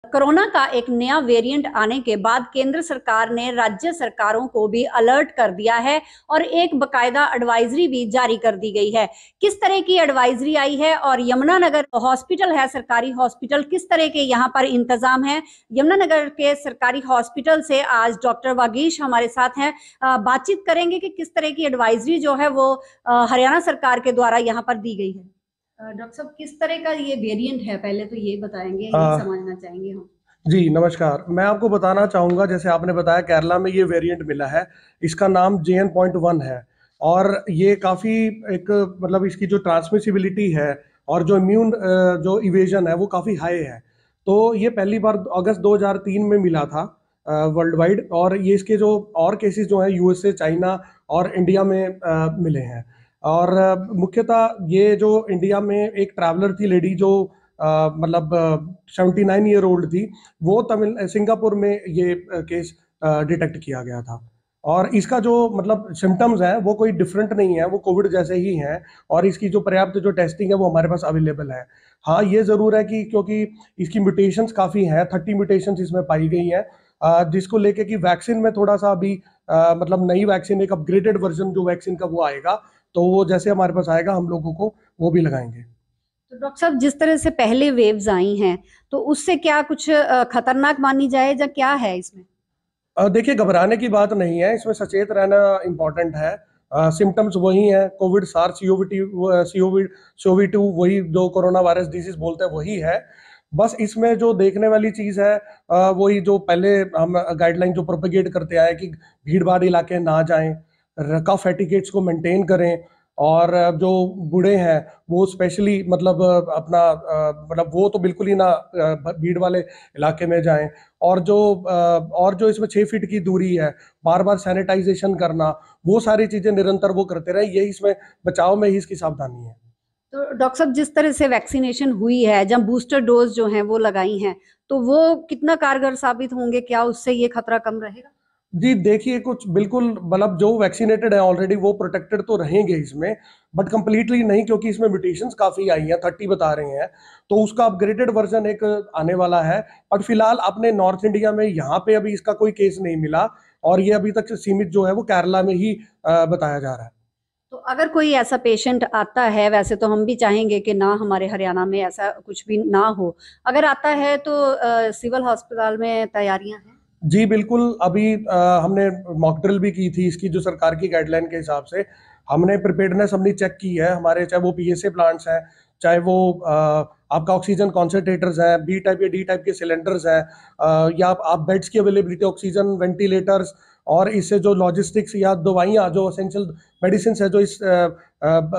Corona का एक नया वेरिएंट आने के बाद केंद्र सरकार ने राज्य सरकारों को भी अलर्ट कर दिया है और एक बकायदा एडवाइजरी भी जारी कर दी गई है। किस तरह की एडवाइजरी आई है और यमुनानगर हॉस्पिटल है, सरकारी हॉस्पिटल, किस तरह के यहाँ पर इंतजाम है? यमुनानगर के सरकारी हॉस्पिटल से आज डॉक्टर वागीश हमारे साथ हैं। बातचीत करेंगे कि किस तरह की एडवाइजरी जो है वो हरियाणा सरकार के द्वारा यहाँ पर दी गई है। डॉक्टर साहब, किस तरह का ये वेरिएंट है, पहले तो ये बताएंगे, ये समझना चाहेंगे हम। जी नमस्कार। मैं आपको बताना चाहूँगा, जैसे आपने बताया केरला में ये वेरिएंट मिला है। इसका नाम JN.1 है और ये काफ़ी एक मतलब इसकी जो ट्रांसमिसिबिलिटी है और जो इम्यून जो इवेजन है वो काफ़ी हाई है। तो ये पहली बार अगस्त 2003 में मिला था वर्ल्ड वाइड, और ये इसके जो और केसेस जो हैं USA, चाइना और इंडिया में मिले हैं। और मुख्यतः ये जो इंडिया में एक ट्रैवलर थी लेडी जो मतलब 79 ईयर ओल्ड थी, वो सिंगापुर में ये केस डिटेक्ट किया गया था। और इसका जो मतलब सिम्टम्स है वो कोई डिफरेंट नहीं है, वो कोविड जैसे ही हैं। और इसकी जो पर्याप्त जो टेस्टिंग है वो हमारे पास अवेलेबल है। हाँ, ये ज़रूर है कि क्योंकि इसकी म्यूटेशंस काफ़ी हैं, 30 म्यूटेशंस इसमें पाई गई हैं, जिसको लेके कि वैक्सीन में थोड़ा सा अभी मतलब नई वैक्सीन, एक अपग्रेडेड वर्जन जो वैक्सीन का वो आएगा, तो वो जैसे हमारे पास आएगा हम लोगों को वो भी लगाएंगे। तो डॉक्टर साहब, जिस तरह से पहले वेव्स आई हैं, तो उससे क्या कुछ खतरनाक मानी जाए या क्या है इसमें? देखिए, घबराने की बात नहीं है, इसमें सचेत रहना इम्पोर्टेंट है। सिम्टम्स वही हैं, कोविड सार्स CoV-2 वही जो कोरोना वायरस डिजीज बोलते हैं वही है। बस इसमें जो देखने वाली चीज़ है वही जो पहले हम गाइडलाइन जो प्रोपेगेट करते आए कि भीड़ भाड़ इलाके ना जाएं, कफ एटिकेट्स को मेंटेन करें। और जो बूढ़े हैं वो स्पेशली मतलब अपना मतलब वो तो बिल्कुल ही ना भीड़ वाले इलाके में जाएं। और जो इसमें 6 फीट की दूरी है, बार बार सैनिटाइजेशन करना, वो सारी चीजें निरंतर वो करते रहे, यही इसमें बचाव में ही इसकी सावधानी है। तो डॉक्टर साहब, जिस तरह से वैक्सीनेशन हुई है, जब बूस्टर डोज जो है वो लगाई हैं, तो वो कितना कारगर साबित होंगे? क्या उससे ये खतरा कम रहेगा? जी देखिए, कुछ बिल्कुल मतलब जो वैक्सीनेटेड है ऑलरेडी वो प्रोटेक्टेड तो रहेंगे इसमें, बट कंप्लीटली नहीं, क्योंकि इसमें म्यूटेशंस काफ़ी आई हैं, 30 बता रहे हैं। तो उसका अपग्रेडेड वर्जन एक आने वाला है। और फिलहाल अपने नॉर्थ इंडिया में यहाँ पे अभी इसका कोई केस नहीं मिला, और ये अभी तक सीमित जो है वो केरला में ही बताया जा रहा है। तो अगर कोई ऐसा पेशेंट आता है, वैसे तो हम भी चाहेंगे कि ना हमारे हरियाणा में ऐसा कुछ भी ना हो, अगर आता है तो सिविल अस्पताल में तैयारियां हैं? जी बिल्कुल। अभी हमने मॉक ड्रिल भी की थी इसकी, जो सरकार की गाइडलाइन के हिसाब से हमने प्रिपेयर्डनेस अपनी चेक की है। हमारे चाहे वो PSA प्लांट्स हैं, चाहे वो आपका ऑक्सीजन कॉन्सेंट्रेटर्स हैं, B टाइप या D टाइप के सिलेंडर्स हैं, या आप बेड्स की अवेलेबिलिटी, ऑक्सीजन वेंटिलेटर्स, और इससे जो लॉजिस्टिक्स या दवाइयाँ जो एसेंशियल मेडिसिन है जो इस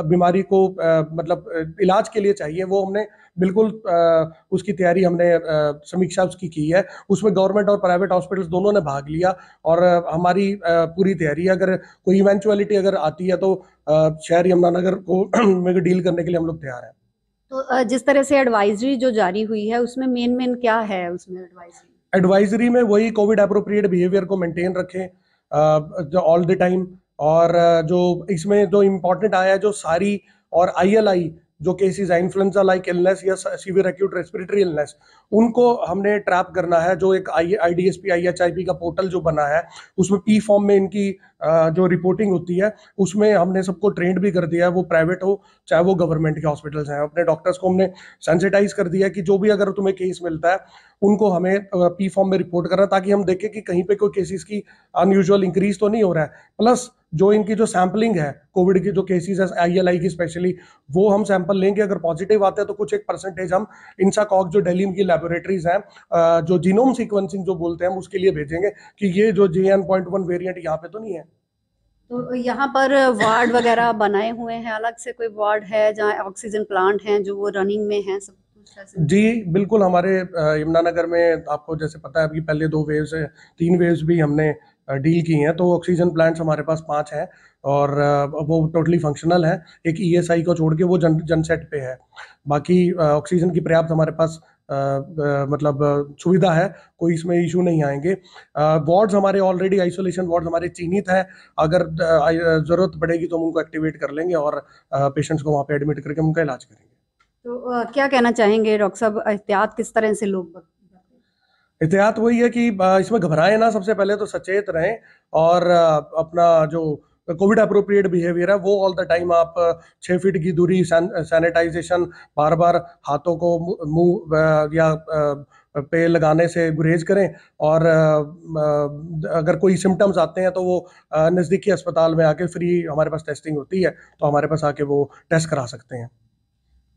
बीमारी को मतलब इलाज के लिए चाहिए, वो हमने बिल्कुल उसकी तैयारी हमने समीक्षा उसकी की है। उसमें गवर्नमेंट और प्राइवेट हॉस्पिटल्स दोनों ने भाग लिया, और हमारी पूरी तैयारी है। अगर कोई इवेंचुअलिटी अगर आती है तो शहर यमुनानगर को में डील करने के लिए हम लोग तैयार हैं। तो जिस तरह से एडवाइजरी जो जारी हुई है, उसमें मेन मेन क्या है उसमें एडवाइजरी? एडवाइजरी में वही कोविड अप्रोप्रिएट बिहेवियर को मेंटेन रखें जो ऑल द टाइम। और जो इसमें जो इम्पोर्टेंट आया है, जो सारी और ILI जो केसेस है, इन्फ्लुएंजा लाइक इलनेस या सीवियर एक्यूट रेस्पिरेटरी इलनेस, उनको हमने ट्रैप करना है। जो एक IDSP IHIP का पोर्टल जो बना है, उसमें P फॉर्म में इनकी जो रिपोर्टिंग होती है, उसमें हमने सबको ट्रेंड भी कर दिया है, वो प्राइवेट हो चाहे वो गवर्नमेंट के हॉस्पिटल्स हैं। अपने डॉक्टर्स को हमने सेंसिटाइज कर दिया है कि जो भी अगर तुम्हें केस मिलता है उनको हमें P फॉर्म में रिपोर्ट करना, ताकि हम देखें कि कहीं पे कोई केसेस की अनयूजुअल इंक्रीज तो नहीं हो रहा है। प्लस जो इनकी जो सैम्पलिंग है कोविड की, जो केसेस है ILI की स्पेशली, वो हम सैंपल लेंगे। अगर पॉजिटिव आते हैं तो कुछ एक परसेंटेज हम इंसाकॉग जो दिल्ली की लैबोरेटरीज हैं, जो जीनोम सीक्वेंसिंग जो बोलते हैं, हम उसके लिए भेजेंगे कि ये जो JN.1 वेरिएंट यहाँ पे तो नहीं है। तो यहाँ पर वार्ड वगैरह बनाए हुए हैं, अलग से कोई वार्ड है जहाँ ऑक्सीजन प्लांट हैं जो वो रनिंग में हैं, सब कुछ ऐसे? जी बिल्कुल। हमारे यमुनानगर में आपको जैसे पता है, अभी पहले 2 वेव्स है, 3 वेव्स भी हमने डील की हैं। तो ऑक्सीजन प्लांट्स हमारे पास 5 हैं, और वो टोटली फंक्शनल है। एक ESI को छोड़ के वो जनसेट पे है। बाकी ऑक्सीजन की पर्याप्त हमारे पास मतलब सुविधा है, कोई इसमें इशू नहीं आएंगे। वार्ड्स हमारे ऑलरेडी, आइसोलेशन वार्ड्स हमारे चिन्हित हैं। अगर ज़रूरत पड़ेगी तो हम उनको एक्टिवेट कर लेंगे और पेशेंट्स को वहाँ पे एडमिट करके उनका इलाज करेंगे। तो क्या कहना चाहेंगे डॉक्टर साहब, एहतियात किस तरह से लोग बरतें? एहतियात वही है कि इसमें घबराएं ना, सबसे पहले तो सचेत रहें। और अपना जो कोविड अप्रोप्रिएट बिहेवियर है वो ऑल द टाइम आप 6 फीट की दूरी, सैनिटाइजेशन, बार बार हाथों को मुंह या पे लगाने से गुरेज करें। और अगर कोई सिम्टम्स आते हैं तो वो नज़दीकी अस्पताल में आके फ्री हमारे पास टेस्टिंग होती है, तो हमारे पास आके वो टेस्ट करा सकते हैं।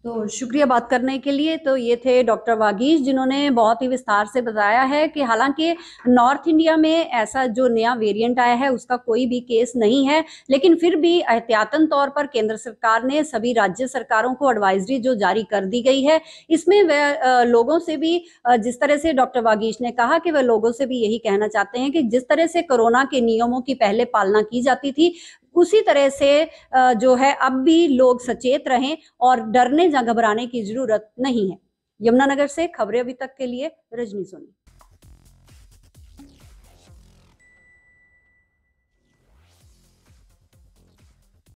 तो शुक्रिया बात करने के लिए। तो ये थे डॉक्टर वागीश, जिन्होंने बहुत ही विस्तार से बताया है कि हालांकि नॉर्थ इंडिया में ऐसा जो नया वेरिएंट आया है उसका कोई भी केस नहीं है, लेकिन फिर भी एहतियातन तौर पर केंद्र सरकार ने सभी राज्य सरकारों को एडवाइजरी जो जारी कर दी गई है, इसमें वह लोगों से भी जिस तरह से डॉक्टर वागीश ने कहा कि वह लोगों से भी यही कहना चाहते हैं कि जिस तरह से कोरोना के नियमों की पहले पालना की जाती थी, उसी तरह से जो है अब भी लोग सचेत रहें और डरने या घबराने की जरूरत नहीं है। यमुनानगर से खबरें अभी तक के लिए रजनी सोनी।